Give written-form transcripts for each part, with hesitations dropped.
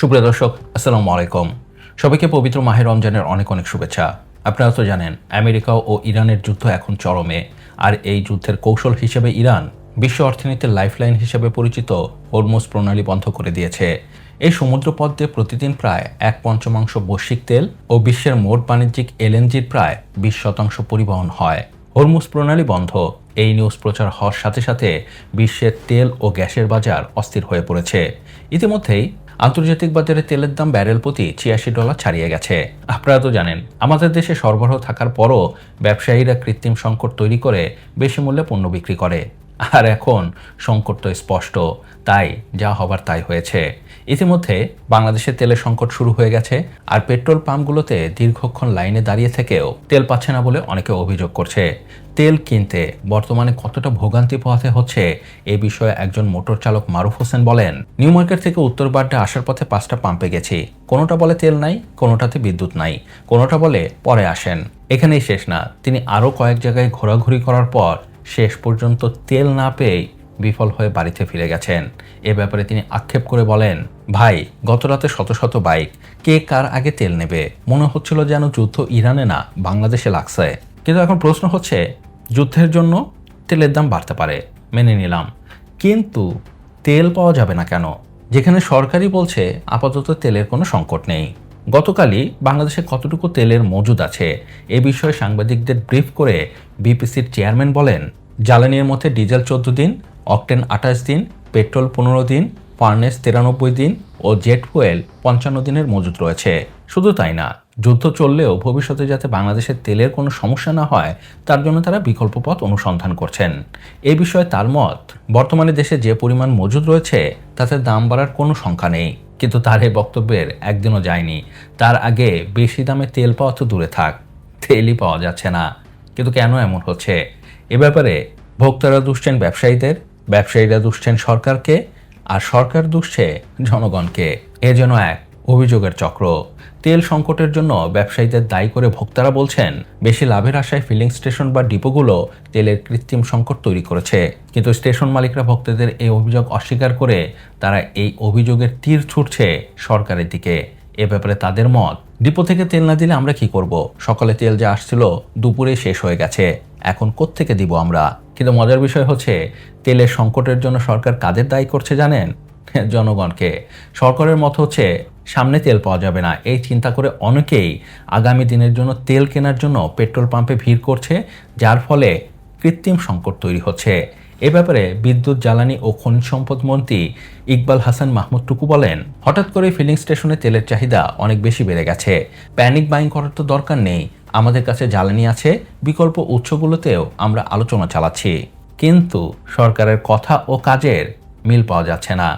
সুপ্রিয় দর্শক, আসসালামু আলাইকুম। সবাইকে পবিত্র মাহে রমজানের অনেক অনেক শুভেচ্ছা। আপনারা তো জানেন আমেরিকা ও ইরানের যুদ্ধ এখন চরমে, আর এই যুদ্ধের কৌশল হিসেবে ইরান বিশ্ব অর্থনীতির লাইফলাইন হিসেবে পরিচিত হরমুজ প্রণালী বন্ধ করে দিয়েছে। এই সমুদ্রপথ দিয়ে প্রতিদিন প্রায় 1/5 বৈশ্বিক তেল ও বিশ্বের মোট বাণিজ্যিক এলএনজির প্রায় 20% পরিবহন হয়। হরমুজ প্রণালী বন্ধ, এই নিউজ প্রচার হওয়ার সাথে সাথে বিশ্বের তেল ও গ্যাসের বাজার অস্থির হয়ে পড়েছে। ইতিমধ্যেই আন্তর্জাতিক বাজারে তেলের দাম ব্যারেল প্রতি $86 ছাড়িয়ে গেছে। আপনারা তো জানেন আমাদের দেশে সরবরাহ থাকার পরও ব্যবসায়ীরা কৃত্রিম সংকট তৈরি করে বেশি মূল্যে পণ্য বিক্রি করে। আর এখন সংকট তো স্পষ্ট, তাই যা হবার তাই হয়েছে। ইতিমধ্যে বাংলাদেশে তেলের সংকট শুরু হয়ে গেছে, আর পেট্রোল পাম্পগুলোতে দীর্ঘক্ষণ লাইনে দাঁড়িয়ে থেকেও তেল পাচ্ছে না বলে অনেকে অভিযোগ করছে। তেল কিনতে বর্তমানে কতটা ভোগান্তি পোহাতে হচ্ছে এ বিষয়ে একজন মোটর চালক মারুফ হোসেন বলেন, নিউ মার্কেট থেকে উত্তর বাড্ডা আসার পথে 5টা পাম্পে গেছি, কোনোটা বলে তেল নাই, কোনোটাতে বিদ্যুৎ নাই, কোনোটা বলে পরে আসেন। এখানেই শেষ না, তিনি আরও কয়েক জায়গায় ঘোরাঘুরি করার পর শেষ পর্যন্ত তেল না পেয়েই বিফল হয়ে বাড়িতে ফিরে গেছেন। এ ব্যাপারে তিনি আক্ষেপ করে বলেন, ভাই, গত রাতে শত শত বাইক, কে কার আগে তেল নেবে? মনে হচ্ছিল যেন যুদ্ধ ইরানে না বাংলাদেশে লাগছে। কিন্তু এখন প্রশ্ন হচ্ছে, যুদ্ধের জন্য তেলের দাম বাড়তে পারে, মেনে নিলাম, কিন্তু তেল পাওয়া যাবে না কেন? যেখানে সরকারই বলছে আপাতত তেলের কোনো সংকট নেই। গতকালই বাংলাদেশে কতটুকু তেলের মজুদ আছে এ বিষয়ে সাংবাদিকদের ব্রিফ করে বিপিসির চেয়ারম্যান বলেন, জ্বালানির মধ্যে ডিজেল 14 দিন, অকটেন 28 দিন, পেট্রোল 15 দিন, ফার্নেস 93 দিন ও জেট ফুয়েল 55 দিনের মজুদ রয়েছে। শুধু তাই না, যুদ্ধ চললেও ভবিষ্যতে যাতে বাংলাদেশের তেলের কোনো সমস্যা না হয় তার জন্য তারা বিকল্প পথ অনুসন্ধান করছেন। এ বিষয়ে তার মত, বর্তমানে দেশে যে পরিমাণ মজুদ রয়েছে তাতে দাম বাড়ার কোনো সংখ্যা নেই। কিন্তু তার এই বক্তব্যের একদিনও যায়নি, তার আগে বেশি দামে তেল পাওয়া তো দূরে থাক, তেলই পাওয়া যাচ্ছে না। কিন্তু কেন এমন হচ্ছে? এ ব্যাপারে ভোক্তারা দুষছেন ব্যবসায়ীদের, ব্যবসায়ীরা দুষছেন সরকারকে, আর সরকার দুষছে জনগণকে। এ যেন এক অভিযোগের চক্র। তেল সংকটের জন্য ব্যবসায়ীদের দায়ী করে ভোক্তারা বলছেন, বেশি লাভের আশায় ফিলিং স্টেশন বা ডিপোগুলো তেলের কৃত্রিম সংকট তৈরি করেছে। কিন্তু স্টেশন মালিকরা ভোক্তাদের এই অভিযোগ অস্বীকার করে তারা এই অভিযোগের তীর ছুটছে সরকারের দিকে। এ ব্যাপারে তাদের মত, ডিপো থেকে তেল না দিলে আমরা কি করব? সকালে তেল যা আসছিল দুপুরে শেষ হয়ে গেছে, এখন কোত্থেকে দিব আমরা? কিন্তু মজার বিষয় হচ্ছে, তেলের সংকটের জন্য সরকার কাদের দায়ী করছে জানেন? জনগণকে। সরকারের মত হচ্ছে সামনে তেল পাওয়া যাবে না, এই চিন্তা করে অনেকেই আগামী দিনের জন্য তেল কেনার জন্য পেট্রোল পাম্পে ভিড় করছে, যার ফলে কৃত্রিম সংকট তৈরি হচ্ছে। এ ব্যাপারে বিদ্যুৎ, জ্বালানি ও খনিজ সম্পদ মন্ত্রী ইকবাল হাসান মাহমুদ টুকু বলেন, হঠাৎ করে ফিলিং স্টেশনে তেলের চাহিদা অনেক বেশি বেড়ে গেছে, প্যানিক বাইং করার তো দরকার নেই, আমাদের কাছে জ্বালানি আছে, বিকল্প উৎসগুলোতেও আমরা আলোচনা চালাচ্ছি। কিন্তু সরকারের কথা ও কাজের মিল পাওয়া যাচ্ছে না।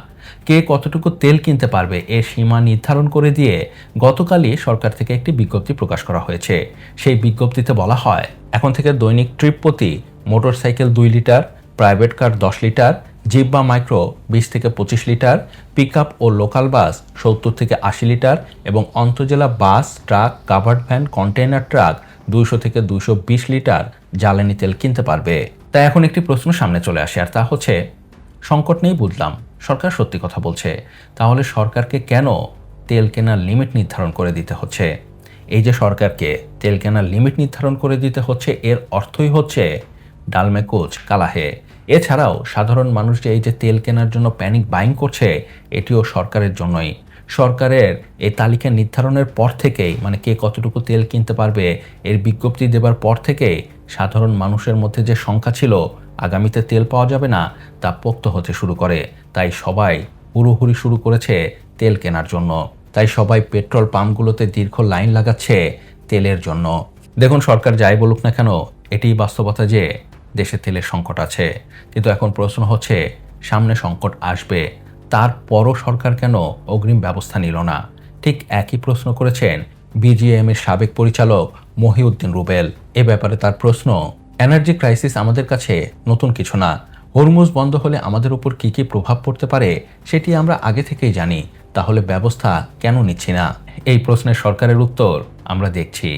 কে কতটুকু তেল কিনতে পারবে এর সীমা নির্ধারণ করে দিয়ে গতকালই সরকার থেকে একটি বিজ্ঞপ্তি প্রকাশ করা হয়েছে। সেই বিজ্ঞপ্তিতে বলা হয়, এখন থেকে দৈনিক ট্রিপ প্রতি motorcycle 2 litre, private car 10 litre, jeep বা মাইক্রো 20 থেকে 25 লিটার, পিকআপ ও লোকাল বাস 70 থেকে 80 লিটার এবং অন্তর্জেলা bus, truck, covered van, container truck 200 থেকে 220 লিটার জ্বালানি তেল কিনতে পারবে। তাই এখন একটি প্রশ্ন সামনে চলে আসে, আর তা হচ্ছে, সংকট নেই বুঝলাম, সরকার সত্যি কথা বলছে, তাহলে সরকারকে কেন তেল কেনার লিমিট নির্ধারণ করে দিতে হচ্ছে? এই যে সরকারকে তেল কেনার লিমিট নির্ধারণ করে দিতে হচ্ছে, এর অর্থই হচ্ছে ডালমে কুচ কালা হে। এছাড়াও সাধারণ মানুষ যে এই যে তেল কেনার জন্য প্যানিক বাইং করছে, এটিও সরকারের জন্যই। সরকারের এই তালিকা নির্ধারণের পর থেকেই, মানে কে কতটুকু তেল কিনতে পারবে এর বিজ্ঞপ্তি দেবার পর থেকেই সাধারণ মানুষের মধ্যে যে শঙ্কা ছিল আগামীতে তেল পাওয়া যাবে না, তা পোক্ত হতে শুরু করে। তাই সবাই হুড়োহুড়ি শুরু করেছে তেল কেনার জন্য। তাই সবাই পেট্রোল পাম্পগুলোতে দীর্ঘ লাইন লাগাচ্ছে তেলের জন্য। দেখুন, সরকার যাই বলুক না কেন, এটিই বাস্তবতা যে দেশে তেলের সংকট আছে। কিন্তু এখন প্রশ্ন হচ্ছে, সামনে সংকট আসবে, তারপরও সরকার কেন অগ্রিম ব্যবস্থা নিল না? ঠিক একই প্রশ্ন করেছেন বিজিএম এর সাবেক পরিচালক মহিউদ্দিন রুবেল। এ ব্যাপারে তার প্রশ্ন, এনার্জি ক্রাইসিস আমাদের কাছে নতুন কিছু না, হরমুজ বন্ধ হলে আমাদের উপর কী কী প্রভাব পড়তে পারে সেটি আমরা আগে থেকেই জানি, তাহলে ব্যবস্থা কেন নিচ্ছি না? এই প্রশ্নের সরকারের উত্তর আমরা দেখছি।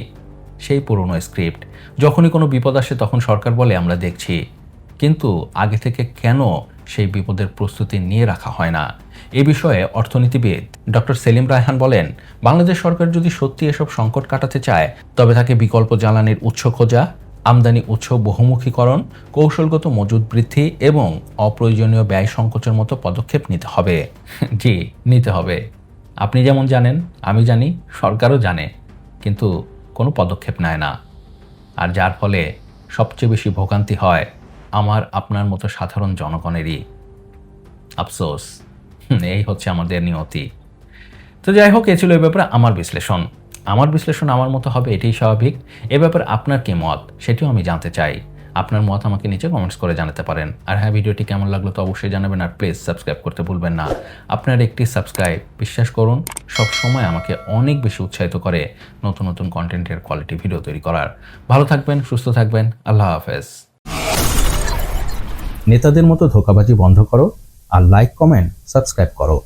সেই পুরনো স্ক্রিপ্ট, যখনই কোনো বিপদ আসে তখন সরকার বলে আমরা দেখছি, কিন্তু আগে থেকে কেন সেই বিপদের প্রস্তুতি নিয়ে রাখা হয় না? এ বিষয়ে অর্থনীতিবিদ ডক্টর সেলিম রায়হান বলেন, বাংলাদেশ সরকার যদি সত্যি এসব সংকট কাটাতে চায় তবে তাকে বিকল্প জ্বালানির উৎস খোঁজা, আমদানি উৎস বহুমুখীকরণ, কৌশলগত মজুত বৃদ্ধি এবং অপ্রয়োজনীয় ব্যয় সংকোচের মতো পদক্ষেপ নিতে হবে। জি, নিতে হবে। আপনি যেমন জানেন, আমি জানি, সরকারও জানে, কিন্তু কোনো পদক্ষেপ নেয় না। আর যার ফলে সবচেয়ে বেশি ভোগান্তি হয় আমার আপনার মতো সাধারণ জনগণেরই। আফসোস, এই হচ্ছে আমাদের নিয়তি। তো যাই হোক, এ ছিল এই ব্যাপারে আমার বিশ্লেষণ। আমার মতো হবে, এটাই স্বাভাবিক। এ ব্যাপারে আপনার কি মত সেটিও আমি জানতে চাই। আপনার মত আমাকে নিচে কমেন্টস করে জানাতে পারেন। আর হ্যাঁ, ভিডিওটি কেমন লাগলো তো অবশ্যই জানাবেন, আর প্লিজ সাবস্ক্রাইব করতে ভুলবেন না। আপনার একটি সাবস্ক্রাইব, বিশ্বাস করুন, সব সময় আমাকে অনেক বেশি উৎসাহিত করে নতুন নতুন কন্টেন্টের কোয়ালিটি ভিডিও তৈরি করার। ভালো থাকবেন, সুস্থ থাকবেন, আল্লাহ হাফেজ। নেতাদের মতো ধোঁকাবাজি বন্ধ করো আর লাইক, কমেন্ট, সাবস্ক্রাইব করো।